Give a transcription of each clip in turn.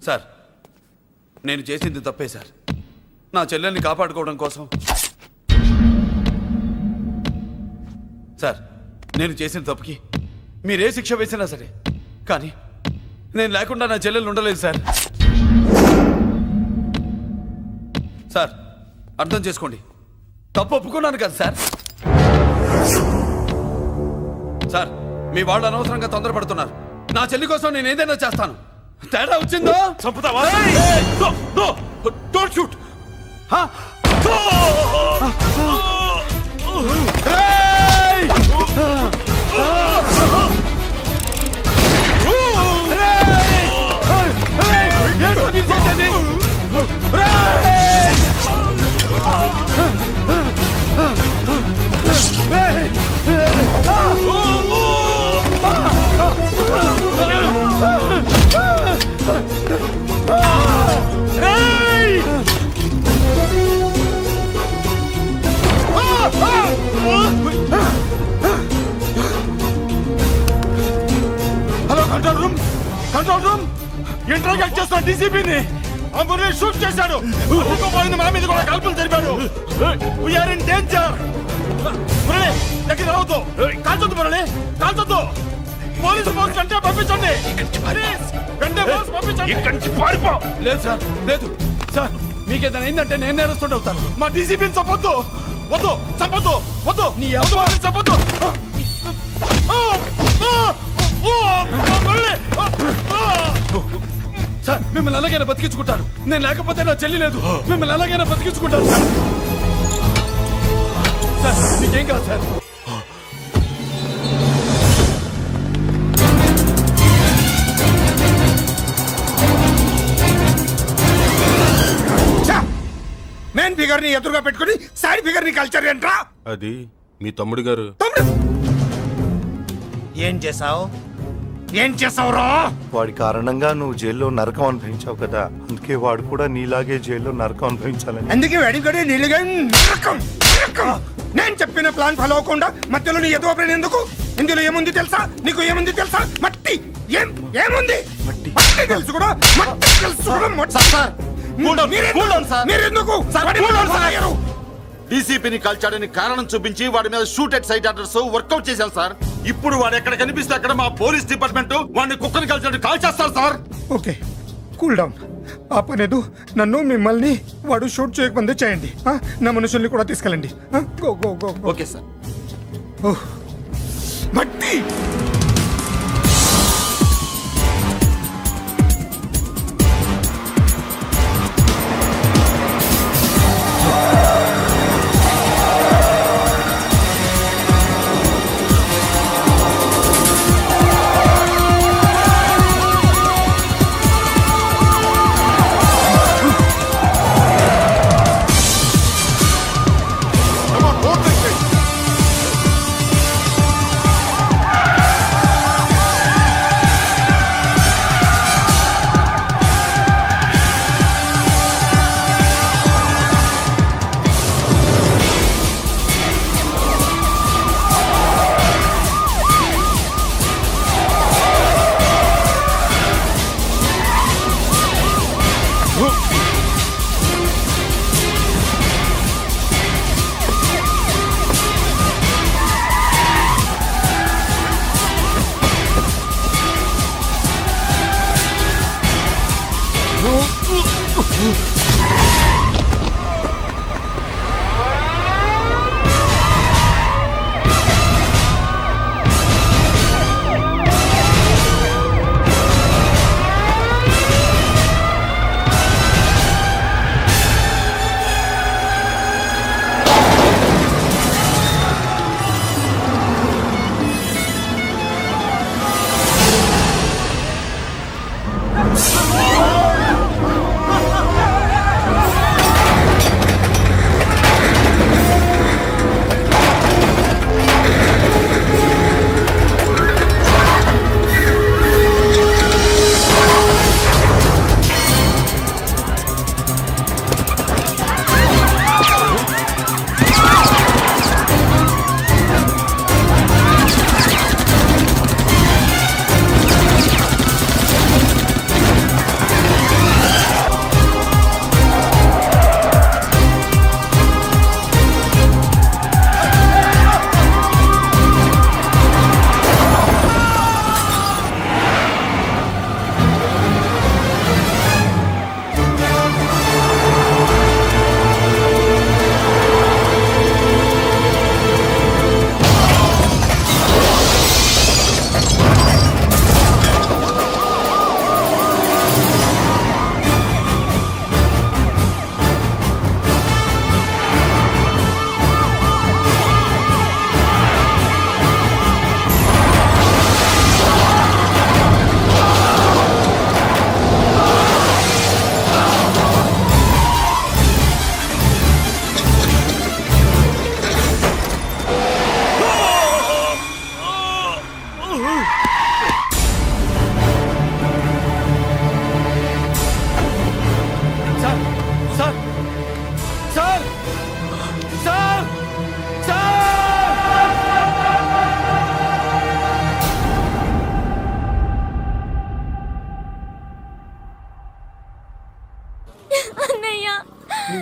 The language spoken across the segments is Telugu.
సార్, నేను చేసింది తప్పే సార్. నా చెల్లెల్ని కాపాడుకోవడం కోసం. సార్, నేను చేసిన తప్పుకి మీరే శిక్ష వేసినా సరే, కానీ నేను లేకుండా నా చెల్లెలు ఉండలేదు సార్. సార్, అర్థం చేసుకోండి. తప్పు ఒప్పుకున్నాను కదా సార్. సార్, మీ వాళ్ళు అనవసరంగా తొందరపడుతున్నారు. నా చెల్లి కోసం నేను ఏదైనా చేస్తాను. తేడా వచ్చిందో చంపుతావా? Don't shoot. Hello, control room, control room. Interrogate చేస్తున్న డీసీపీని అంబుని షూట్ చేశాడు. పోయింది, మా మీద కూడా కాల్పులు జరిపాడు. We're in danger. మురళి, దగ్గర రావద్దు. కాల్చొద్దు మురళి, కాల్చొద్దు. పోలీసు ఫోర్స్ అంటే పంపించండి. వెంటనే ఫోర్స్ పంపించండి. ఇక్కడి నుంచి పారిపో. లేదు సార్, లేదు సార్. మీకేదైనా అయిందంటే నేను నేరస్తుంటే అవుతాను. మా డీసీపీని చంపొద్దు. వద్దు, చంపొద్దు, వద్దు. నీ ఎవరు చంపొద్దు. సార్, మిమ్మల్ని అలాగైనా బతికించుకుంటారు. నేను లేకపోతే నా చెల్లి లేదు. మిమ్మల్ని అలాగైనా బతికించుకుంటారు సార్. సార్, నీకేం కాదు సార్. మెయిన్ ఫిగర్ ని ఎదురుగా పెట్టుకుని సైడ్ ఫిగర్ ని కల్చర్ ఏంట్రా? అది మీ తమ్ముడు గారు. ఏం చేసావు? ఏం చేసావురా? వాడి కారణంగా నువ్వు జైల్లో నరకం అనుభవించావు కదా, అందుకే వాడు కూడా నీలాగే జైల్లో నరకం అనుభవించాలని. అందుకే వెడిగడి నీళ్ళుగా నరకం నరకం. నేను చెప్పిన ప్లాన్ ఫాలో అవ్వకుండా మధ్యలో నీ ఎదురు ప్లాన్ ఎందుకు? ఇందులో ఏముంది తెలుసా? నీకు ఏముంది తెలుసా? మట్టి. ఏముంది? మట్టి తెలుసు కూడా, మట్టి తెలుసు కూడా. మీరెందుకు డీసీపీని కాల్చాడని కారణం చూపించి వాడి మీద shoot at sight orders work out చేశారు సార్. ఇప్పుడు వాడు ఎక్కడ కనిపిస్తే అక్కడ మా పోలీస్ డిపార్ట్మెంట్ వాడిని కుక్కని కాల్చాడని కాల్ చేస్తారు సార్. Okay, cool down. ఆ పనేదు నన్ను మిమ్మల్ని వాడు షూట్ చేయకముందే చేయండి. నా మనుషుల్ని కూడా తీసుకెళ్ళండి. Go go go. Okay sir. మట్టి.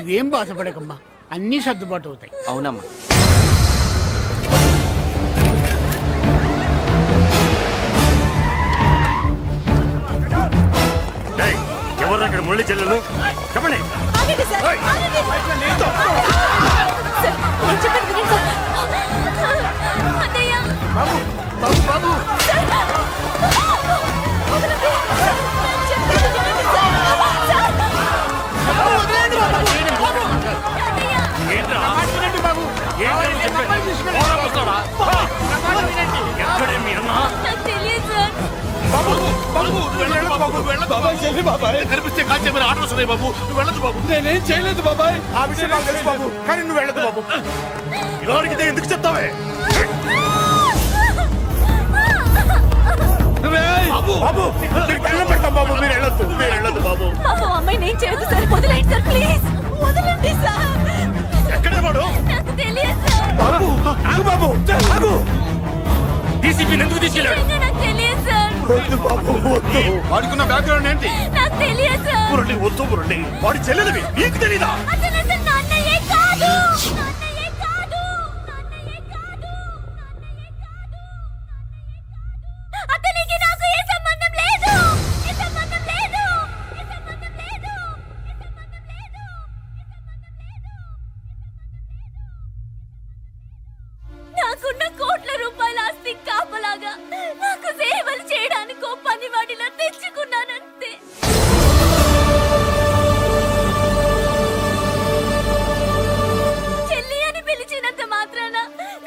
నువ్వేం బాధపడకమ్మా, అన్నీ సర్దుబాటు అవుతాయి. అవునమ్మా. ఎవరు అక్కడ మురళి చెల్లెలు చెప్పండి. కనిపిస్తే కాల్చేమని ఆర్డర్స్ ఉన్నాయి బాబు. నువ్వు వెళ్ళదు బాబు. నేనేం చేయలేదు బాబాయ్. ఆ విషయం నాకు తెలుసు బాబు, కానీ నువ్వు వెళ్ళదు బాబు. ఇలా అడిగితే ఎందుకు చెప్తావే? బాబు నీకు దండం పెడతాం బాబు, మీరు వెళ్ళొద్దు, మీరు వెళ్ళొద్దు బాబు. అమ్మాయి నేను చేయదు సార్, వదిలేండి సార్, ప్లీజ్ వదలండి సార్. ఎక్కడే వాడు? నాకు తెలియదు సార్. బాబు ఆగు బాబు, ఆగు. డీసీపీని ఎందుకు తీసుకెళ్ళాడు? నిజంగా నాకు తెలియదు సార్. వద్దు బాబు, వద్దు. వాడుకున్న బ్యాక్గ్రౌండ్ ఏంటి? నాకు తెలియదు సార్. మురళి వద్దు మురళి, వాడి చెల్లెలివి నీకు తెలీదా? అతను అసలు నా అన్నయ్యే కాదు. నా అన్నయ్యే కాదు. నా అన్నయ్యే కాదు. అతనికి నాకు ఏ సంబంధం లేదు. ఏ సంబంధం లేదు. ఏ సంబంధం లేదు. ఏ సంబంధం లేదు. నాకున్న కోట్ల రూపాయల ఆస్తి కాపలాగా నాకు సేవలు చేయడానికి ఓ పనివాడిలా తెచ్చుకున్నానంతే. చెల్లి అని పిలిచినంత మాత్రాన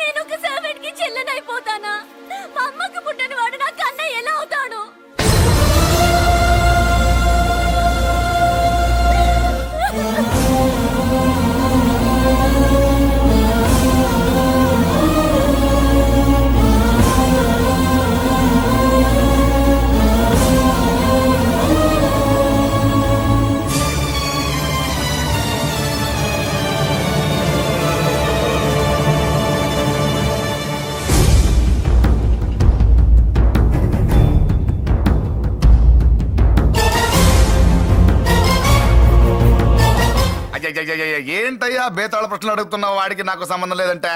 నేను ఒక సర్వెంట్ కి చెల్లెనైపోతానా? మా అమ్మకు పుట్టిన వాడు నా కన్నయ్య ఎలా అవుతాడు? ఏంటయ్యా బేతాళ ప్రశ్నలు అడుగుతున్నావు? వాడికి నాకు సంబంధం లేదంటే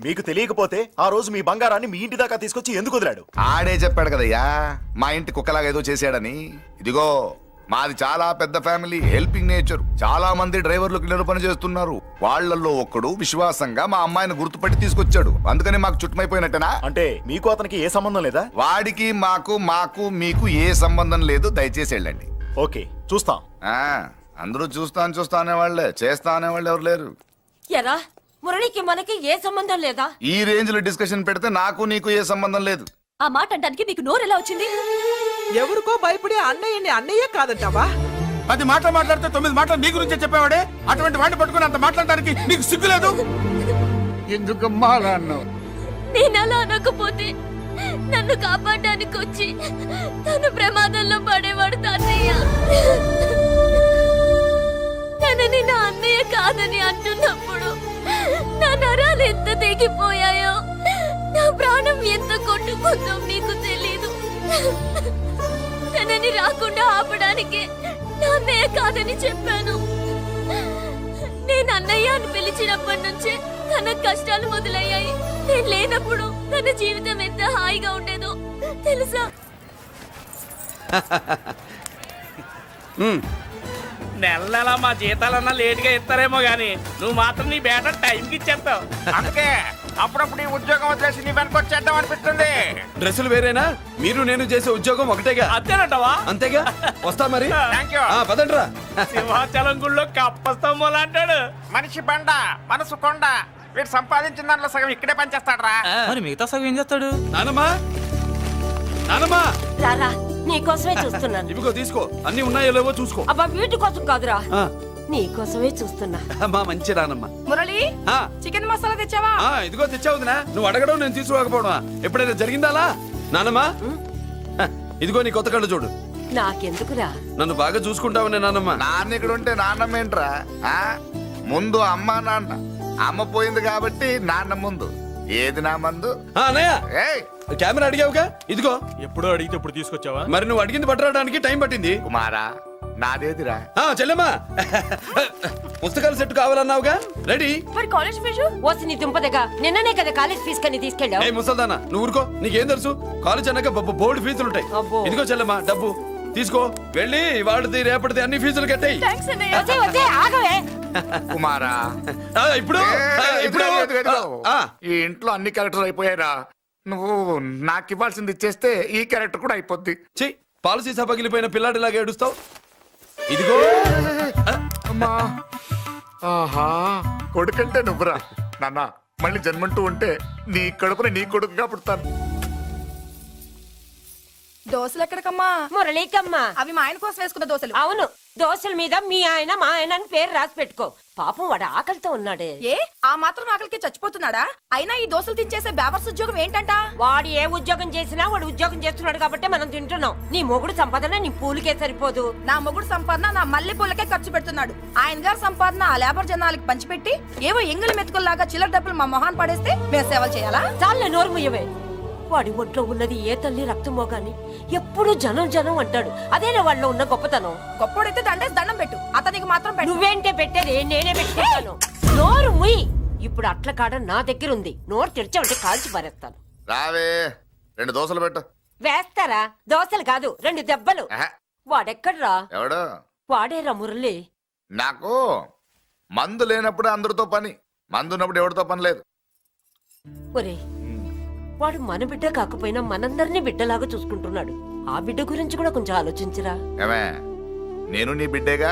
మీకు తెలియకపోతే ఆ రోజు మీ బంగారాన్ని మీ ఇంటి దాకా తీసుకొచ్చి ఎందుకు వదిలాడు? ఆడే చెప్పాడు కదయ్యా మా ఇంటి కుక్కలాగా ఏదో చేశాడని. ఇదిగో మాది చాలా పెద్ద ఫ్యామిలీ, హెల్పింగ్ నేచర్. చాలా మంది డ్రైవర్లు క్లీనర్ పని చేస్తున్నారు. వాళ్ళల్లో ఒక్కడు విశ్వాసంగా మా అమ్మాయిని గుర్తుపట్టి తీసుకొచ్చాడు. అందుకని మాకు చుట్టుమైపోయినట్టేనా? అంటే మీకు అతనికి ఏ సంబంధం లేదా? వాడికి మాకు మీకు ఏ సంబంధం లేదు. దయచేసి వెళ్ళండి. ఓకే చూస్తాం. అందరూ చూస్తా అనేవాళ్లే, చేస్తా అనేవాళ్ళు ఎవరు లేరు. ఎరా మురళికి మనకి ఏ సంబంధం లేదా? ఈ రేంజ్ లో డిస్కషన్ పెడితే నాకు నీకు ఏ సంబంధం లేదు. ఆ మాట అంటానికి నీకు నోరు ఎలా వచ్చింది? ఎవరికో భయపడే అన్నయ్యని అన్నయ్య కాదంటావా? 10 మాటలు మాట్లాడితే 9 మాటలు నీ గురించే చెప్పేవాడే. అటువంటి వాడిని పట్టుకుని అంత మాట్లాడడానికి నీకు సిగ్గులేదు? ఎందుకమ్మా అలా అన్నావు? నేను అలా అనకపోతే నన్ను కాపాడడానికి వచ్చి తను ప్రమాదంలో పడేవాడు తాతయ్య. తనని నా అన్నయ్య కాదని అంటున్నప్పుడు నా నరాలు ఎంత తెగిపోయాయో, నా ప్రాణం ఎంత కొట్టుకుందో నీకు తెలీదు. తనని రాకుండా ఆపడానికి నా అన్నయ్య కాదని చెప్పాను. నేను అన్నయ్య అని పిలిచినప్పటి నుంచే తన కష్టాలు మొదలయ్యాయి. నేను లేనప్పుడు తన జీవితం ఎంత హాయిగా ఉండేదో తెలుసా? నెల నెల మా జీతాలన్నా లేటుగా ఇస్తారేమో గానీ నువ్వు మాత్రం నీ బేట టైంకి ఇచ్చేస్తావు. అందుకే అప్పుడప్పుడు ఈ ఉద్యోగం వదిలేసి నీ వెనక వచ్చేద్దాం అనిపిస్తుంది. డ్రెస్సులు వేరేనా? మీరు నేను చేసే ఉద్యోగం ఒకటేగా. అంతేనంటావా? అంతేగా. వస్తా మరి. Thank you. పదండ్రా. సింహాచలం గుళ్ళో కప్పస్తంభం అంటాడు. మనిషి బండ మనసు కొండ. వీడు సంపాదించిన దాంట్లో సగం ఇక్కడే పనిచేస్తాడు రా. మరి మిగతా సగం ఏం చేస్తాడు? నానమ్మా, నానమ్మా, రారా నీకోసమే చూస్తున్నాను. ఇవిగో తీసుకో. అన్ని ఉన్నాయో లేవో చూసుకో. అబ్బా వీటి కోసం కాదురా, ఆ, నీకోసమే చూస్తున్నా. మా మంచి నానమ్మ. మురళి ఆ, చికెన్ మసాలా తెచ్చావా? ఇదిగో తెచ్చావుదినా. నువ్వు అడగడం నేను తీసుకోకపోవడమా? ఎప్పుడైనా జరిగిందాలా? నానమ్మా, ఇదిగో నీ కొత్త కళ్ళు చూడు. నాకెందుకురా? నన్ను బాగా చూసుకుంటావనే నానమ్మ. నాన్న ఇక్కడ ఉంటే నాన్నమ్మ ఏంట్రా? ముందు అమ్మ నాన్న. అమ్మ పోయింది కాబట్టి నాన్న ముందు. ఏది నా మందు? అన్నయ్య, ఏయ్ కెమెరా అడిగావుగా, ఇదిగో. ఎప్పుడో అడిగితే ఇప్పుడు తీసుకొచ్చావా? మరి నువ్వు అడిగింది పట్టడానికి టైం పట్టింది. కుమారా, నాదేదిరా చెల్లెమ్మా పుస్తకాల సెట్ కావాలన్నావుగా రెడీ. మరి కాలేజ్ ఫీజు ఓసి నీ దుంపదగా నిన్ననే కదా కాలేజ్ ఫీజు కని తీసుకెళ్ళావు. ఏ ముసల్దానా నువ్వు ఊరుకో, నీకేం తెలుసు? కాలేజ్ అన్నాక బోర్డు ఫీజులు ఉంటాయి. అబ్బో. ఇదిగో చెల్లెమ్మా డబ్బు తీసుకో, వెళ్ళి వాడిది రేపటిది అన్ని ఫీజులు కట్టాయి. వచ్చే వచ్చే ఆగవే. కుమారా ఇప్పుడు ఇప్పుడు ఈ ఇంట్లో అన్ని క్యారెక్టర్ అయిపోయారా? నువ్వు నాకు ఇవ్వాల్సింది ఇచ్చేస్తే ఈ క్యారెక్టర్ కూడా అయిపోద్ది. చెయ్యి, పాలసీ పగిలిపోయిన పిల్లాడిలాగా ఏడుస్తావు. ఇదిగో అమ్మా ఆహా కొడుకంటే నువ్వురా నాన్న. మళ్ళీ జన్మంటూ ఉంటే నీ కడుపున నీ కొడుకుగా పుడతాను. దోశలు ఎక్కడికమ్మా? మురళీకమ్మ. అవి మా ఆయన కోసం వేసుకున్న దోశలు. అవును, దోశల మీద మీ ఆయన మా ఆయన అని పేరు రాసి పెట్టుకో. పాపం వాడు ఆకలితో ఉన్నాడే. ఏ ఆ మాత్రం ఆకలికి చచ్చిపోతున్నాడా? అయినా ఈ దోశలు తినేసే బేవర్స్ ఉద్యోగం ఏంటంట? వాడు ఏ ఉద్యోగం చేసినా వాడు ఉద్యోగం చేస్తున్నాడు కాబట్టి మనం తింటున్నాం. నీ మొగుడు సంపాదన నీ పూలికే సరిపోదు. నా మొగుడు సంపాదన నా మల్లె పూలకే ఖర్చు పెడుతున్నాడు. ఆయన గారి సంపాదన ఆ లేబర్ జనాలకి పంచిపెట్టి ఏవో ఎంగిలి మెతుకుల్లాగా చిల్లర డబ్బులు మా మొహాన్ పడేస్తే మేము సేవలు చేయాలా? చాలే నోరు ముయ్యవే. వాడి ఒంట్లో ఉన్నది ఏ తల్లి రక్తమో గాని ఎప్పుడు జనం జనం అంటాడు. అదేనా వాళ్ళలో ఉన్న గొప్పతనం. గొప్పోడైతే దండేసి దండం పెట్టు, అతనికి మాత్రం పెట్టు. నువ్వేంటే పెట్టేది, నేనే పెట్టుకుంటాను. నోరు ముయ్యి. ఇప్పుడు అట్ల కాడ నా దగ్గర ఉంది. నోరు తెరిచావంటే కాల్చి పారేస్తాను. రావే 2 దోశలు పెట్టు. వేస్తారా? దోశలు కాదు 2 దెబ్బలు. ఆహా. వాడెక్కడ్రా? ఎవడు? వాడేరా మురళి. నాకు మందు లేనప్పుడు అందరితో పని, మందు ఉన్నప్పుడు ఎవరితో పని లేదు. ఒరే, వాడు మన బిడ్డ కాకపోయినా మనందరినీ బిడ్డలాగా చూసుకుంటున్నాడు. ఆ బిడ్డ గురించి కూడా కొంచెం ఆలోచించరా. ఏమే నేను నీ బిడ్డేగా,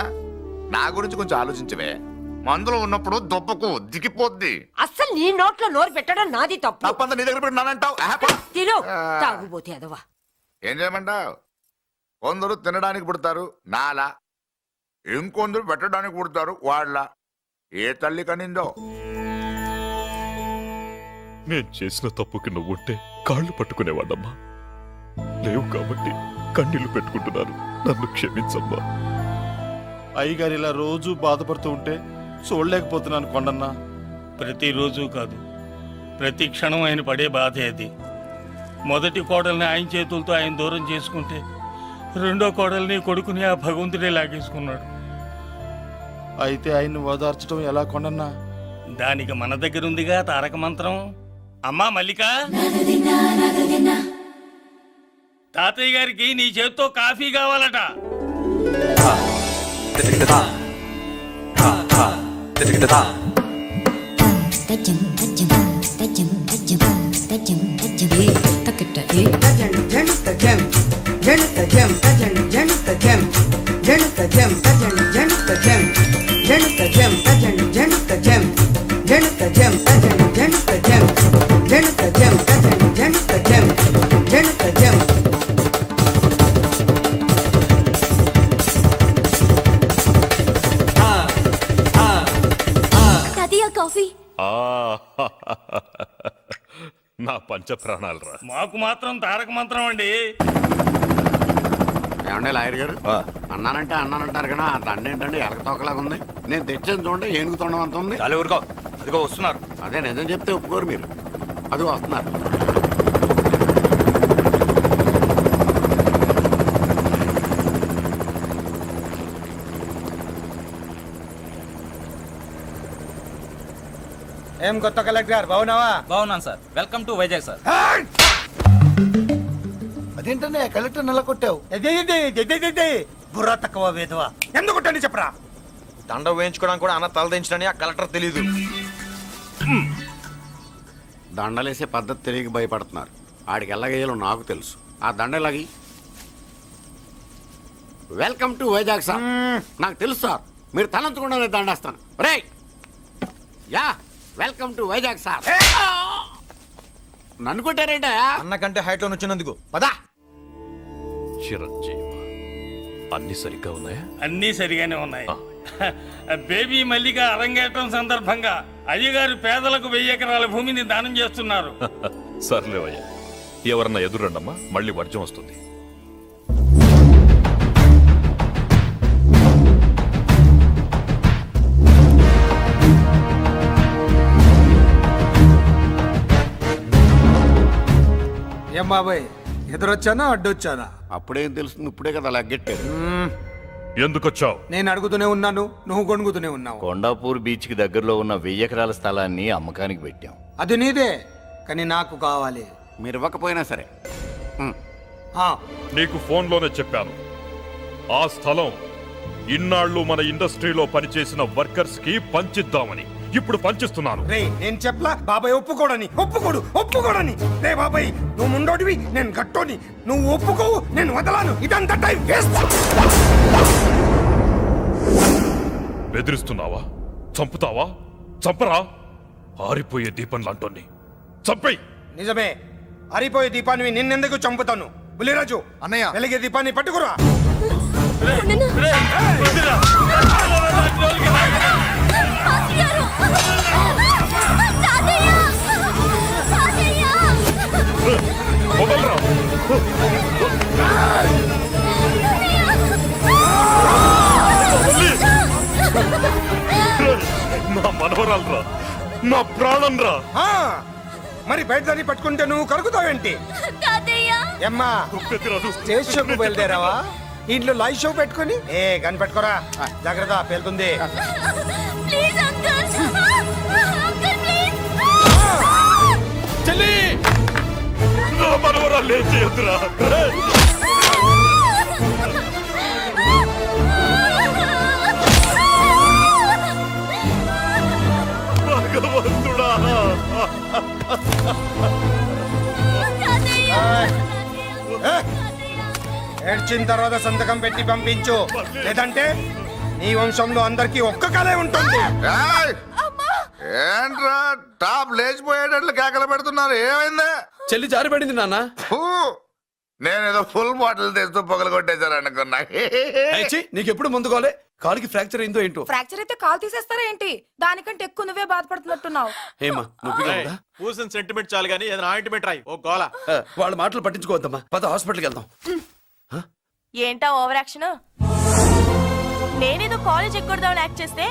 నా గురించి కొంచెం ఆలోచించవే. మందులో ఉన్నప్పుడు దొప్పకు దిగిపోద్ది. అస్సలు నీ నోట్లో నోరు పెట్టడం నాది తప్పు. తప్పంతా నీ దగ్గర పెట్టినానంటావు. తిను, తాగుబోతే అదవా. ఏం చేయమంటావు? కొందరు తినడానికి పుడతారు నాలా, ఇంకొందరు పెట్టడానికి పుడతారు వాళ్ళ. ఏ తల్లి కనిందో. నేను చేసిన తప్పుకి నువ్వుంటే కాళ్ళు పట్టుకునేవాడమ్మా. లేవు కాబట్టి కన్నీళ్లు పెట్టుకుంటున్నాను. నన్ను క్షమించమ్మా. అయ్యగారు ఇలా రోజు బాధపడుతూ ఉంటే చూడలేకపోతున్నాను కొండన్న. ప్రతిరోజు కాదు, ప్రతి క్షణం ఆయన పడే బాధే అది. మొదటి కోడల్ని ఆయన చేతులతో ఆయన దూరం చేసుకుంటే రెండో కోడల్ని కొడుకుని ఆ భగవంతుడే లాగేసుకున్నాడు. అయితే ఆయన్ని ఓదార్చడం ఎలా కొండన్న? దానికి మన దగ్గర ఉందిగా తారక మంత్రం. అమ్మా మల్లిక, తాతయ్య గారికి నీ చేత్తో కాఫీ కావాలట. కాఫీ. నా పంచ ప్రాణాలు రా. మాకు మాత్రం తారక మంత్రం అండి. ఏమండే లాయర్ గారు, అన్నానంటారు కదా, ఆ దండ ఏంటంటే ఎలక తోకలాగా ఉంది. నేను తెచ్చాను చూడండి, ఏనుగు తొండం అంత ఉంది. చాలు ఊరుకో, అదిగో వస్తున్నారు. అదే నిజం చెప్తే ఒప్పుకోరు మీరు. అది వస్తున్నారు. ఏం కొత్త కలెక్టర్ బాగున్నావా? బాగున్నాను sir. Welcome to Vizag sir. అదేంటనే కలెక్టర్ నెల కొట్టావు? బుర్ర తక్కువ వేదవా. ఎందుకు కొట్టండి చెప్పరా? దండ వేయించుకోవడానికి కూడా అన్న తలదించడని ఆ కలెక్టర్ తెలీదు. దండలేసే పద్ధతి తెలియక భయపడుతున్నారు. ఆడికి ఎలాగేయాలో నాకు తెలుసు. ఆ దండలాగి వెల్కమ్ టు వైజాగ్ సార్. నాకు తెలుసు సార్, మీరు తలంచకుండానే దండేస్తాను. రే యా వెల్కమ్ టు వైజాగ్ సార్. నన్ను కొట్టారేంటా? అన్నకంటే హైట్ లో వచ్చినందుకు పదా. చిరంజీవి, అన్ని సరిగ్గా ఉన్నాయా? అన్నీ సరిగానే ఉన్నాయి. బేబీ మల్లిక అరంగేట్రం సందర్భంగా అయ్యగారు పేదలకు 1000 ఎకరాల భూమిని దానం చేస్తున్నారు. సర్లేవయ్యా, ఎవరన్నా ఎదురండమ్మా, మళ్ళీ వర్జం వస్తుంది. ఏం బాబాయ్, ఎదురొచ్చానా అడ్డొచ్చానా? అప్పుడేం తెలుస్తుంది, ఇప్పుడే కదా లగ్గెట్టారు. ఎందుకొచ్చావు? నేను అడుగుతూనే ఉన్నాను, నువ్వు గొణుగుతూనే ఉన్నావు. కొండాపూర్ బీచ్ కి దగ్గరలో ఉన్న 1000 ఎకరాల స్థలాన్ని అమ్మకానికి పెట్టాం. అది నీదే, కానీ నాకు కావాలి. మీరు ఇవ్వకపోయినా సరే. నీకు ఫోన్లోనే చెప్పాను. ఆ స్థలం ఇన్నాళ్ళు మన ఇండస్ట్రీలో పనిచేసిన వర్కర్స్ కి పంచిద్దామని. ఇప్పుడు పంచిస్తున్నాను. రే నేను చెప్పలా బాబాయ్ ఒప్పుకోడని. ఒప్పుకోడని. రే బాబాయ్ నువ్వు ముండోడివి, నేను గట్టోని. నువ్వు ఒప్పుకోవు, నేను వదలాను. ఇదంతా టైం వేస్ట్. బెదిరిస్తున్నావా? చంపుతావా? చంపరా? ఆరిపోయే దీపం లాంటోని చంపేయ్. నిజమే, అరిపోయే దీపాన్ని నిన్నెందుకు చంపుతాను? బుల్లిరాజు అన్నయ్య. వెలిగే దీపాన్ని పట్టుకురా. వదలరా. నా మనవరాలరా, నా ప్రాణం రా. మరి బయట దాన్ని పట్టుకుంటే నువ్వు కరుగుతావేంటి? అమ్మా స్టేజ్ షోకు బయలుదేరావా? ఇంట్లో లైవ్ షో పెట్టుకుని కనిపెట్టుకోరా. జాగ్రత్త, పేలుతుంది. చెల్లి, నా మనవరాలు ఏం చేయొద్దురా. భగవంతుడా. ఏడ్చిన తర్వాత సంతకం పెట్టి పంపించు, లేదంటే నీ వంశంలో అందరికీ ఒక్క కలే ఉంటుంది. ఏంట్రా టాప్ లేచిపోయేటట్లు కేకలు పెడుతున్నారు? ఏమైంది? చెల్లి జారిపడింది నాన్న. నేనేదో ఫుల్ బాటిల్ తెస్తూ పొగలు కొట్టేశారు అనుకున్నా. నీకెప్పుడు ముందుకోలే? కాలుకి ఫ్రాక్చర్ అయిందో ఏంటో. ఫ్రాక్చర్ అయితే కాల్ తీసేస్తారా ఏంటి? దానికంటే ఎక్కువ నువ్వే బాధపడుతున్నట్టున్నావు. ఏమా నొప్పిగా ఉందా? పూసిన సెంటిమెంట్ చాలు గానీ ఏదైనా ఆయింట్మెంట్ రాయి. ఓ గోల. వాళ్ళ మాటలు పట్టించుకోవద్దమ్మా, పద హాస్పిటల్కి వెళ్దాం. ఏంటా ఓవర్ యాక్షన్? నేనేదో కాలేజ్ ఎక్కడదామని యాక్ట్ చేస్తే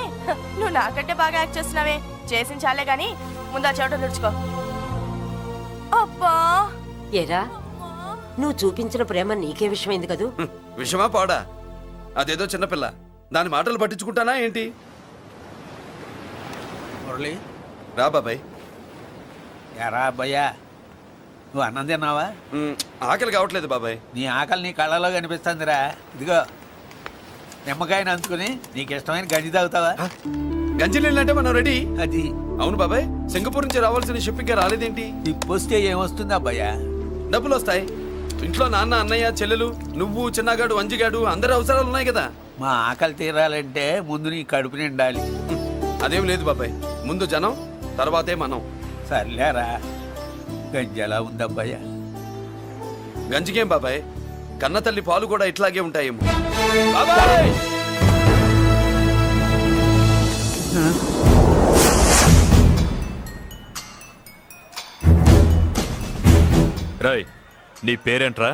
నువ్వు నాకంటే బాగా యాక్ట్ చేస్తున్నావే. చేసిన చాలే గాని ముందు ఆ చోట తుడుచుకో. అబ్బా, ఏరా నువ్వు చూపించిన ప్రేమ నీకే విషయమైంది కదూ? విషమా పాడా? అదేదో చిన్నపిల్ల, దాని మాటలు పట్టించుకుంటానా ఏంటి? మురళి రా బాబాయ్. ఎరా అబ్బాయ్యా, నువ్వు అన్నం తిన్నావా? ఆకలి కావట్లేదు బాబాయ్. నీ ఆకలి నీ కళ్ళలో కనిపిస్తుందిరా. ఇదిగో నిమ్మకాయని అంచుకుని నీకు ఇష్టమైన గంజి తాగుతావా? గంజి నీళ్ళంటే మనం రెడీ. అది అవును బాబాయ్, సింగపూర్ నుంచి రావాల్సిన షిప్పింగ్ రాలేదేంటి? తిప్పొస్తే ఏమొస్తుంది అబ్బాయ్యా? డబ్బులు వస్తాయి. ఇంట్లో నాన్న, అన్నయ్య, చెల్లెలు, నువ్వు, చిన్నగాడు, అంజిగాడు అందరి అవసరాలు ఉన్నాయి కదా. మా ఆకలి తీరాలంటే ముందు నీ కడుపు నిండాలి. అదేం లేదు బాబాయ్, ముందు జనం తర్వాతే మనం. సర్లేరా, గంజి ఎలా ఉంది అబ్బాయ్యా? గంజికేం బాబాయ్, కన్న తల్లి పాలు కూడా ఇట్లాగే ఉంటాయేమో. బాబాయ్ రాయ్, నీ పేరేంట్రా?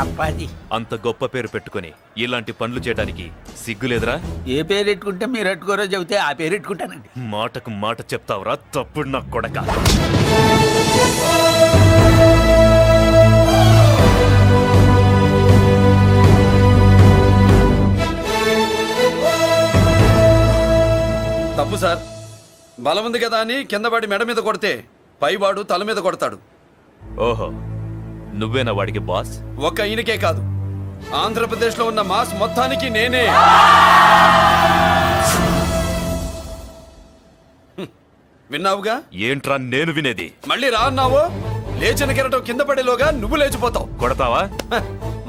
అప్పాజీ. అంత గొప్ప పేరు పెట్టుకుని ఇలాంటి పనులు చేయడానికి సిగ్గులేదురా? ఏ పేరు పెట్టుకుంటే మీరు పెట్టుకోరో చెబితే ఆ పేరు పెట్టుకుంటానండి. మాటకు మాట చెప్తావురా తప్పుడు నా కొడక. తప్పు సార్. బలం ఉంది కదా అని కిందవాడి మెడ మీద కొడితే పైవాడు తల మీద కొడతాడు. ఓహో, నువ్వేనా వాడికి బాస్? ఒక్క ఈయనకే కాదు, ఆంధ్రప్రదేశ్ లో ఉన్న మాస్ మొత్తానికి నేనే. విన్నావుగా? ఏంట్రా నేను వినేది? మళ్ళీ రా అన్నావు, లేచిన కెరటం కింద పడేలోగా నువ్వు లేచిపోతావు. కొడతావా?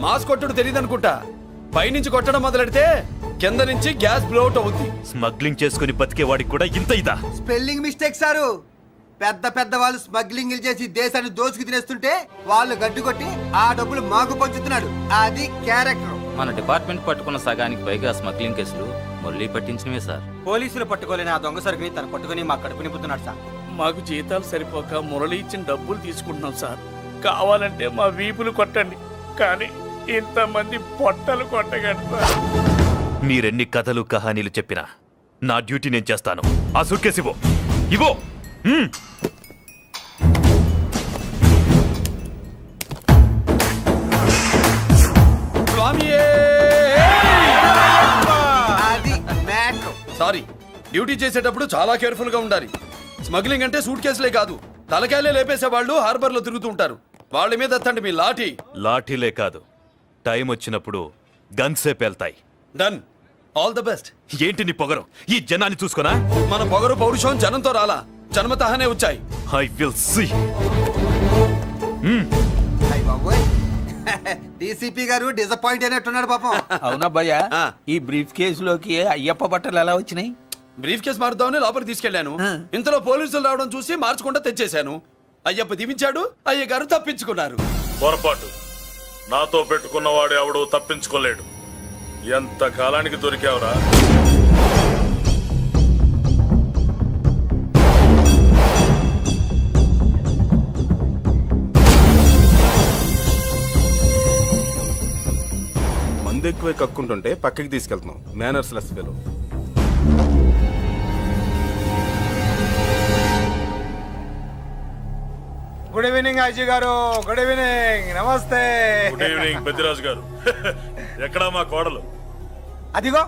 మాస్ కొట్టుడు తెలియదనుకుంటా. పైనుంచి కొట్టడం మొదలెడితే కింద నుంచి గ్యాస్ బ్లౌట్ అవుద్ది. స్మగ్లింగ్ చేసుకుని బతికే వాడికి కూడా ఇంత ఇదా? Spelling mistake sir. పెద్ద పెద్ద వాళ్ళు స్మగ్లింగ్ చేసి దేశాన్ని దోచుకు తినేస్తుంటే వాళ్ళు గడ్డు కొట్టి ఆ డబ్బులు మాకు పంచుతున్నాడు. అది క్యారెక్టర్. మన డిపార్ట్మెంట్ పట్టుకున్న సగానికి పైగా స్మగ్లింగ్ కేసులు మురళి పట్టించినవే సార్. పోలీసులు పట్టుకోలేని ఆ దొంగ సరుకుని తను పట్టుకుని మా కడుపు నింపుతున్నాడు సార్. మాకు జీతాలు సరిపోక మురళి ఇచ్చిన డబ్బులు తీసుకుంటున్నాం సార్. కావాలంటే మా వీపులు కొట్టండి, కానీ ఇంతమంది పొట్టలు కొట్టగండి సార్. మీరెన్ని కథలు కహానీలు చెప్పినా నా డ్యూటీ నేను చేస్తాను. ఆ సూట్ కేసు ఇవ్వు. ఇవ్వు. స్వామియే సారీ. డ్యూటీ చేసేటప్పుడు చాలా కేర్ఫుల్ గా ఉండాలి. స్మగ్లింగ్ అంటే సూట్ కేసులే కాదు, తలకాయలే లేపేసే వాళ్ళు హార్బర్ లో తిరుగుతూ ఉంటారు. వాళ్ళ మీద ఎత్తండి మీ లాఠీ. లాఠీలే కాదు, టైం వచ్చినప్పుడు గన్సే పేల్తాయి. డన్. All the best. ఏంటి నీ పొగరు? ఈ జనాన్ని చూసుకోనా? మన పొగరు పౌరుషం జనంతో రాలా, జన్మతహనే వచ్చాయి. I will see. డీసీపీ గారు డిసప్పాయింట్ అయినట్టున్నాడు పాపం. అవునా భయ్యా, ఈ బ్రీఫ్ కేసులోకి అయ్యప్ప బట్టలు ఎలా వచ్చినాయి? బ్రీఫ్ కేసు మారుద్దామని లోపలికి తీసుకెళ్లాను. ఇంతలో పోలీసులు రావడం చూసి మార్చకుండా తెచ్చేశాను. అయ్యప్ప దీవించాడు, అయ్య గారు తప్పించుకున్నారు. పొరపాటు. నాతో పెట్టుకున్నవాడు ఎవడు తప్పించుకోలేడు. ఎంత కాలానికి దొరికావురా? మందు ఎక్కువ కక్కుంటుంటే పక్కకి తీసుకెళ్తున్నాం. Manners less fellow. Good evening Ajay garu. Good evening. నమస్తే. Good evening Peddiraju garu. ఎక్కడా మా కోడలు? అదిగో.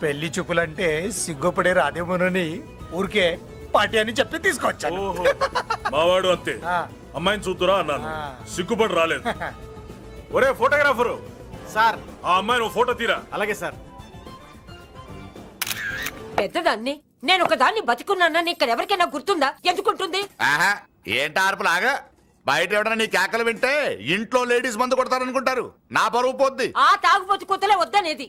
పెళ్లి చూపులంటే సిగ్గుపడే రాధేమోనని ఊరికే పార్టీ అని చెప్పి తీసుకొచ్చాను. మావాడు అంతే. అమ్మాయిని చూద్దురా అన్నాను, సిగ్గుపడి రాలేదు. ఒరే ఫోటోగ్రాఫరు సార్, ఆ అమ్మాయిని ఓ ఫోటో తీరా. అలాగే సార్. పెద్దదాన్ని నేను ఒక దాన్ని బతికున్నానని ఇక్కడ ఎవరికైనా గుర్తుందా? ఎందుకుంటుంది? ఆహా, ఏంటి ఆర్పులాగా? బయట ఎవడన్నా నీ కేకలు వింటే ఇంట్లో లేడీస్ మందు కొడతారనుకుంటారు. నా పరువు పోద్ది. ఆ తాగుబోతు కొత్తలే వద్దనేది.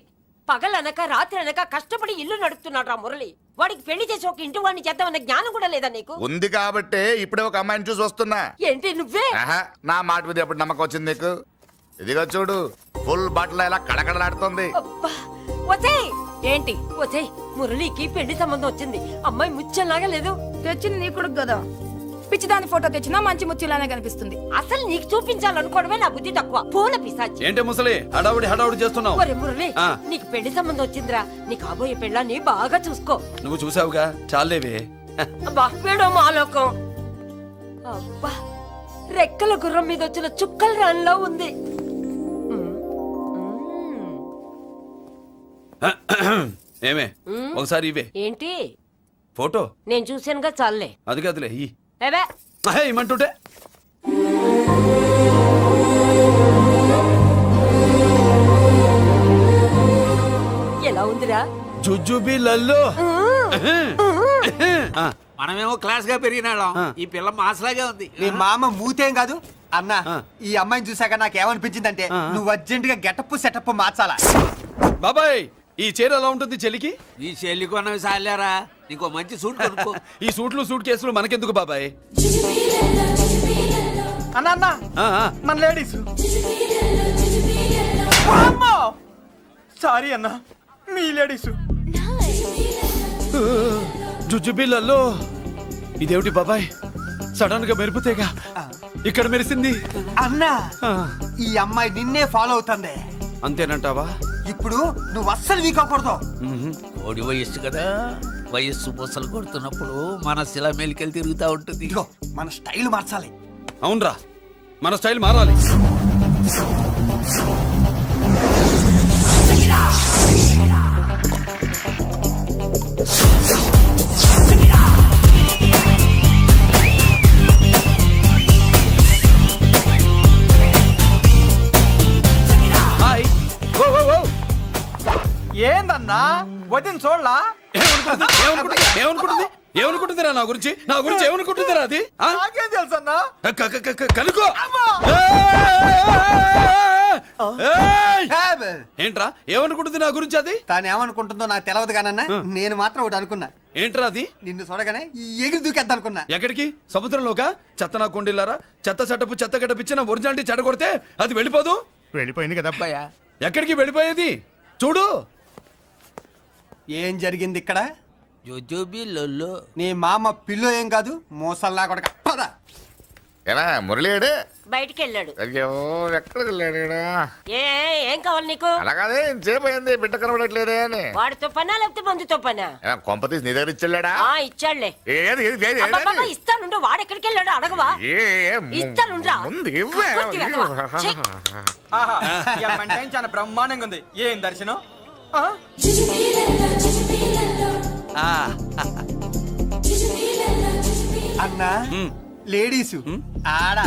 పగలనక రాత్రి అనక కష్టపడి ఇల్లు నడుపుతున్నాడు రా మురళి. వాడికి పెళ్లి చేసి ఒక ఇంటి వాడిని చేద్దామన్న జ్ఞానం కూడా లేదా నీకు? ఉంది కాబట్టే ఇప్పుడే ఒక అమ్మాయిని చూసి వస్తున్నా. ఏంటి నువ్వే? ఆహా, నా మాట మీద ఎప్పుడు నమ్మకం వచ్చింది నీకు? ఇదిగో చూడు, ఫుల్ బట్టలు ఎలా కడకడలాడుతుంది. ఏంటి వచ్చేయ్, మురళికి పెళ్లి సంబంధం వచ్చింది. అమ్మాయి ముచ్చల్లాగా లేదు. తెచ్చింది నీ కొడుకు కదా. పిచ్చిదాని ఫోటో తెచ్చినా మంచి ముచ్చిలానే కనిపిస్తుంది. అసలు నీకు చూపించాలనుకోవడమే నా బుద్ధి తక్కువ. పూల పిశాచి. ఏంటి ముసలి హడావుడి చేస్తున్నావు? ఒరే మురళి, నీకు పెళ్లి సంబంధం వచ్చిందిరా. నీ కాబోయే పెళ్ళాన్ని బాగా చూసుకో. నువ్వు చూసావుగా, చాలేవే. అబ్బా వీడో మాలోకం. అబ్బా, రెక్కల గుర్రం మీద వచ్చిన చుక్కల రాన్లో ఉంది. ఏమే ఒకసారి ఇవే. ఏంటి ఫోటో? నేను చూసానుగా, చాలే. అది కదులే ఏవే ఇమ్మంటుంటే. ఎలా ఉందిరా? జుజుబి లల్లో. మనమేమో క్లాస్ గా పెరిగినాళ్ళం, ఈ పిల్ల మాసలాగే ఉంది. నీ మామ మూతేం కాదు అన్న. ఈ అమ్మాయిని చూసాక నాకేమనిపించిందంటే నువ్వు అర్జెంట్ గా గెటప్ సెటప్ మార్చాలా. బాబాయ్, ఈ చీర ఎలా ఉంటుంది చెలికి? ఈ చెల్లి కొన్నవి సాలేరా, నీకు మంచి సూట్ కొనుక్కో. ఈ సూట్లు సూట్ కేసులు మనకెందుకు బాబాయ్? అన్న మన లేడీస్. సారీ అన్న, మీ లేడీస్. జుజుబిళ్ళల్లో ఇదేమిటి బాబాయ్? సడన్ గా మెరుపుతేగా ఇక్కడ మెరిసింది. అన్నా, ఈ అమ్మాయి నిన్నే ఫాలో అవుతుంది. అంతేనంటావా? ఇప్పుడు నువ్వు అస్సలు వీకకూడదు. కోడి వయస్సు కదా, వయస్సు పూసలు కొడుతున్నప్పుడు మన శిల మేలికెళ్ళి తిరుగుతూ ఉంటుంది. ఇదిగో మన స్టైల్ మార్చాలి. అవునరా, మన స్టైల్ మారాలి. ఏందన్నా వదిన చూడలా? ఏమనుకుంటుందిరా నా గురించి? నా గురించి ఏమనుకుంటుందిరా అది? నాకేం తెలుసు అన్నా? కనుకో. ఏంట్రా ఏమనుకుంటుంది నా గురించి అది? తాను ఏమనుకుంటుందో నాకు తెలియదు కానన్నా, నేను మాత్రం ఒకటి అనుకున్నా. ఏంట్రా అది? నిన్ను చూడగానే ఎగిరి దూకేద్దాం అనుకున్నా. ఎక్కడికి? సముద్రంలోకా? చెత్త నా కొండిల్లారా, చెత్త చెట్టపు చెత్త గడపిచ్చిన ఒరిజినాలిటీ చెడగొడితే అది వెళ్ళిపోదు. వెళ్ళిపోయింది కదా అబ్బాయా. ఎక్కడికి వెళ్ళిపోయేది? చూడు ఏం జరిగింది ఇక్కడ. జోజోబి లొల్లో. నీ మామ పిల్లో ఏం కాదు, మోసల్లా కొడక. పద. ఏనా మురళీడే బయటికి వెళ్ళాడు. అయ్యో ఎక్కడికి వెళ్ళాడు ఈడ? ఏం కావాలి నీకు? అలాగే సేపు అయింది బిడ్డ కనబడట్లేదే అని. వాడితో పనా లేకపోతే మందుతో పనా? కొంపతీసి నీ దగ్గర ఇచ్చాడా? ఇచ్చాడులే. ఏది ఏది ఏది అబ్బబ్బబ్బ, ఇస్తానుండు. వాడు ఎక్కడికి వెళ్ళాడు అడగవా? ఇస్తానుండ్రా. ముందు ఇవ్వే. చాలా బ్రహ్మాండంగా ఉంది. ఏం దర్శనం? అన్నా లేడీస్ ఆడ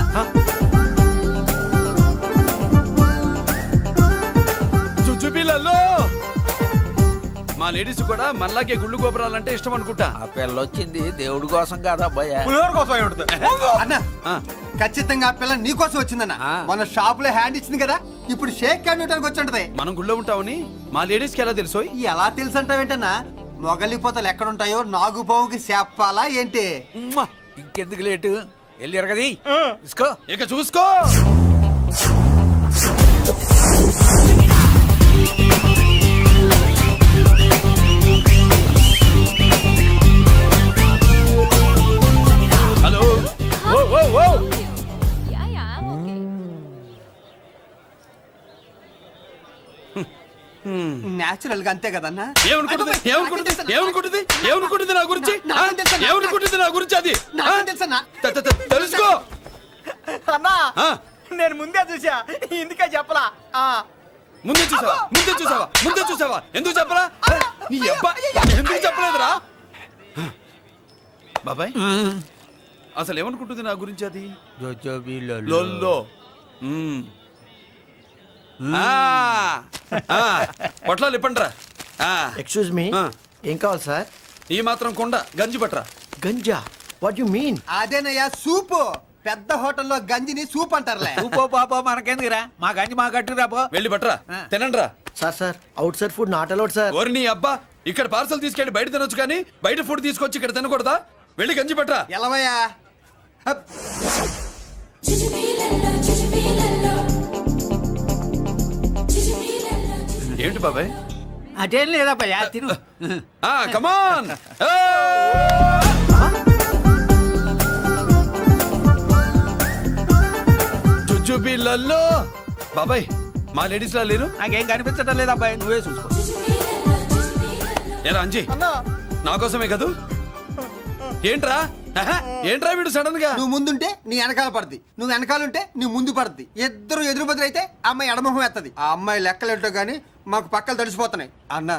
చుచ్చుపిల్లల్లో మా లేడీస్ కూడా మనలాగే గుళ్ళు గోపురాలంటే ఇష్టం అనుకుంటా. ఆ పిల్ల వచ్చింది దేవుడి కోసం కాదు అబ్బాయి, కోసం అన్న ఖచ్చితంగా ఆ పిల్ల నీ కోసం వచ్చిందన్న. మన షాప్ లో హ్యాండ్ ఇచ్చింది కదా, ఇప్పుడు షేక్ హ్యాండ్ ఇవ్వడానికి వచ్చి ఉంటది. మనం గుళ్ళో ఉంటామని మా లేడీస్ కి ఎలా తెలుసు? ఎలా తెలుసు అంటావేంటన్నా? మొగలిపోతలు ఎక్కడుంటాయో నాగుబావుకి చెప్పాలా ఏంటి? ఇంకెందుకు లేటు, వెళ్ళారు కదా తీసుకో. ఇక చూసుకో. హలో. ఓ ఓ ఓ. నేచురల్ గా అంతే కదన్నా. ఏమనుకుంటుంది నా గురించి? ఏమనుకుంటుంది నా గురించి? అది తెలుసుకో అన్నా. నేను ముందే చూసా, ఇందుకే చెప్పలా. ముందే చూసావా? ఎందుకు చెప్పరా? నీ అబ్బా ఎందుకు చెప్పలేదురా? బాబాయ్ అసలు ఏమనుకుంటుంది నా గురించి? అది లొల్లో. పొట్లాలు ఇప్పండ్రా. ఎక్స్క్యూజ్ మీ, ఏం కావాలి సార్? ఈ మాత్రం కొండ గంజి పట్రా. గంజా? What you mean? అదేనయ్యా సూపు. పెద్ద హోటల్లో గంజిని సూప్ అంటారులే. ఊపో పాపో మనకెందుకురా, మా గంజి మా గట్టు రాపో. వెళ్ళి పట్రా, తినండ్రా. Sir outside food not allowed sir. ఓరి నీ అబ్బా, ఇక్కడ పార్సల్ తీసుకెళ్ళి బయట తినొచ్చు కానీ బయట ఫుడ్ తీసుకొచ్చి ఇక్కడ తినకూడదా? వెళ్ళి గంజి పట్రా. ఎలవయ్యా. ఏంటి బాబాయ్? అదేం లేదబ్బా, తిను. కమాన్. చుచ్చుపిల్లల్లో బాబాయ్ మా లేడీస్ లా లేరు? నాకేం కనిపించడం లేదు అబ్బాయి, నువ్వే చూసుకో. ఏరా అంజీ, నా కోసమే కదూ? ఏంట్రా వీడు సడన్ గా? నువ్వు ముందుంటే నీ వెనకాల పడుద్ది, నువ్వు వెనకాలంటే నీ ముందు పడుద్ది. ఇద్దరు ఎదురు బదులైతే అమ్మాయి ఎడమొహం ఎత్తది. ఆ అమ్మాయి లెక్కలేంటో గానీ మాకు పక్కలు తడిసిపోతున్నాయి. అన్న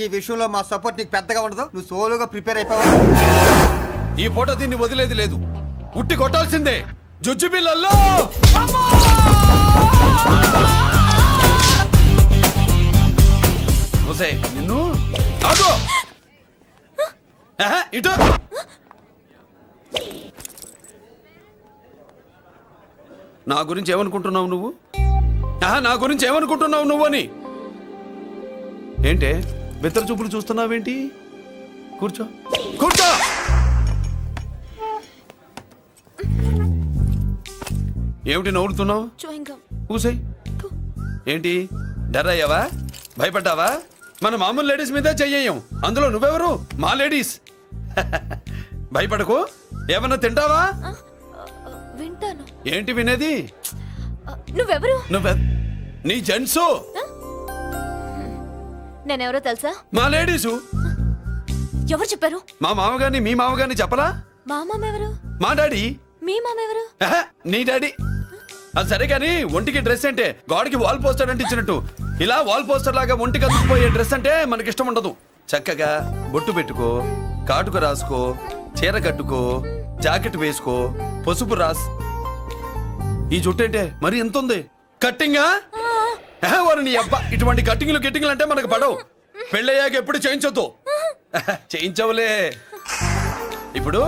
ఈ విషయంలో మా సపోర్ట్ నీకు పెద్దగా ఉండదు. నువ్వు సోలోగా ప్రిపేర్ అయిపోవాలి. ఈ ఫోటో దీన్ని వదిలేది లేదు, ఉట్టి కొట్టాల్సిందే. జుజ్జు పిల్లల్లో నిన్ను ఇటు. నా గురించి ఏమనుకుంటున్నావు నువ్వు? నా గురించి ఏమనుకుంటున్నావు నువ్వు అని? ఏంటే బెత్తర చూపులు చూస్తున్నావేంటి? కూర్చో. ఏమిటి నవ్వుతున్నావు? కూసై. ఏంటి డర్ అయ్యావా? భయపడ్డావా? మన మామూలు లేడీస్ మీద చెయ్యం, అందులో నువ్వెవరు? మా లేడీస్. భయపడకు. ఏమన్నా తింటావా? వింటాను. ఏంటి వినేది? నువ్వెవరు? నీ జెంట్సు. నేనెవరో తెలుసా? మా లేడీసు. ఎవరు చెప్పారు? మా మామగారిని మీ మామగారిని చెప్పలా? మా మామ ఎవరు? మా డాడీ. మీ మామ ఎవరు? నీ డాడీ. అది సరే కానీ ఒంటికి డ్రెస్ అంటే గాడికి వాల్ పోస్టర్ అంటే ఇచ్చినట్టు ఇలా వాల్ పోస్టర్ లాగా ఒంటికి అందుకుపోయే డ్రెస్ అంటే మనకి ఇష్టం ఉండదు. చక్కగా బొట్టు పెట్టుకో, కాటుక రాసుకో, చీర కట్టుకో, జాకెట్ వేసుకో, పసుపు రాస్. ఈ జుట్టు అంటే మరి ఎంత ఉంది? కట్టింగా? వారు నీ అబ్బా, ఇటువంటి కట్టింగ్లు అంటే మనకు పడవు. పెళ్ళయ్యాక ఎప్పుడు చేయించొద్దు. చేయించవులే. ఇప్పుడు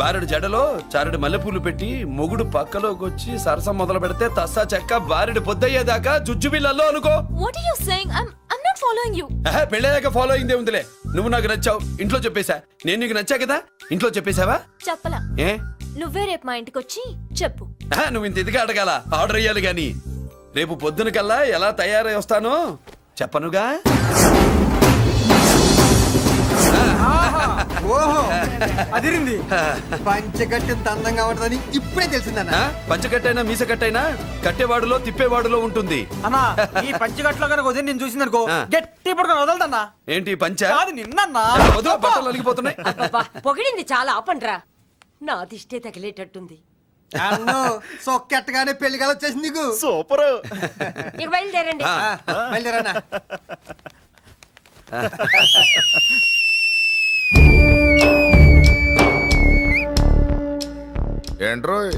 బారెడు జడలో చారెడు మల్లెపూలు పెట్టి మొగుడు పక్కలోకి వచ్చి సరసం మొదలు పెడితే తస్సా చెక్క బారెడు పొద్దయ్యేదాకా జుజ్జు బిళ్ళల్లో అనుకో. What are you saying? I'm not following you. పెళ్ళయ్యాక ఫాలో అయిందే ఉందిలే. నువ్వు నాకు నచ్చావు, ఇంట్లో చెప్పేశా. నేను నీకు నచ్చా కదా, ఇంట్లో చెప్పేశావా? చెప్పలా. ఏ నువ్వే రేపు మా ఇంటికి వచ్చి చెప్పు. నువ్వు ఇంత ఇదిగా అడగాల, ఆర్డర్ అయ్యాలి గాని. రేపు పొద్దున కల్లా ఎలా తయారై వస్తానో చెప్పనుగా. ఓహో అదిరింది. పంచగట్టెంత అందంగా ఉంటుందని ఇప్పుడే తెలిసిందన్న. పంచకట్టైనా మీసకట్టైనా కట్టేవాడులో తిప్పేవాడులో ఉంటుంది. అన్నా ఈ పంచగట్లో కనుక వదిలి నేను చూసిందనుకో ఆ. గట్టి పడుకొని వదలదన్నా. ఏంటి పంచ కాదు నిన్నన్నా. వదిలే, బట్టలు అలిగిపోతున్నాయి. అబ్బబ్బా, పొగిడింది చాలా ఆపండ్రా. నా దిష్టే తగిలేటట్టుంది. అన్ను సొక్కెట్టగానే పెళ్లి కల వచ్చేసింది నీకు. సూపర్. ఇక బయలుదేరండి. బయలుదేరన్నా. ఏంట్రోయ్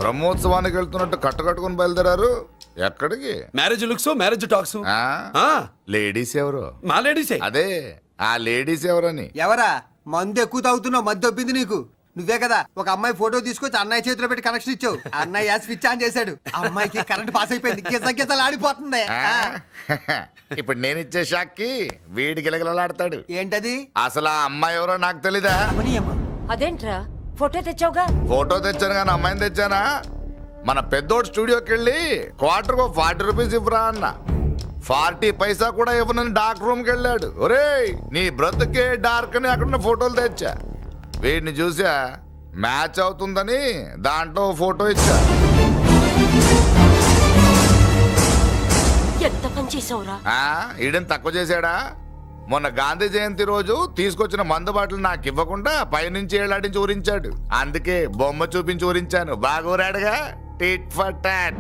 బ్రహ్మోత్సవానికి వెళ్తున్నట్టు కట్టుకట్టుకుని బయలుదేరారు? ఎక్కడికి? Marriage looks, marriage talks. Ladies ఎవరు? మా లేడీసే. అదే ఆ లేడీస్ ఎవరని. ఎవరా? మందు ఎక్కువ తాగుతున్నావు, మధ్య ఒప్పింది నీకు. నువ్వే కదా ఒక అమ్మాయి ఫోటో తీసుకొచ్చి అన్నయ్య చేతిలో పెట్టి కనెక్షన్ ఇచ్చావు. అన్నయ్య స్విచ్ ఆన్ చేశాడు, అమ్మాయికి కరెంట్ పాస్ అయిపోయింది, గిసగిసలు ఆడిపోతుంది. ఇప్పుడు నేను ఇచ్చే షాక్కి వీడి గిలగిలలాడతాడు. ఏంటది? అసలు ఆ అమ్మాయి ఎవరో నాకు తెలీదా? అదేంట్రా ఫోటో తెచ్చావుగా? ఫోటో తెచ్చాను కానీ అమ్మాయిని తెచ్చానా? మన పెద్దోడు స్టూడియోకి వెళ్ళి క్వార్టర్ 40 రూపీస్ ఇవ్వరా అన్న. 40 పైసా కూడా ఇవ్వనని డార్క్ రూమ్ కి వెళ్ళాడు. ఒరేయ్ నీ బ్రతుకే డార్క్ అని అక్కడ ఫోటోలు తెచ్చా. వీడిని చూసా మ్యాచ్ అవుతుందని దాంట్లో ఫోటో ఇచ్చా. ఎంత పని చేసావురా? ఈడని తక్కువ చేశాడా? మొన్న గాంధీ జయంతి రోజు తీసుకొచ్చిన మందు బాటలు నాకు ఇవ్వకుండా పైనుంచి ఏలాడించి ఊరించాడు. అందుకే బొమ్మ చూపించి ఊరించాను. బాగా ఊరాడుగా. Tit for tat.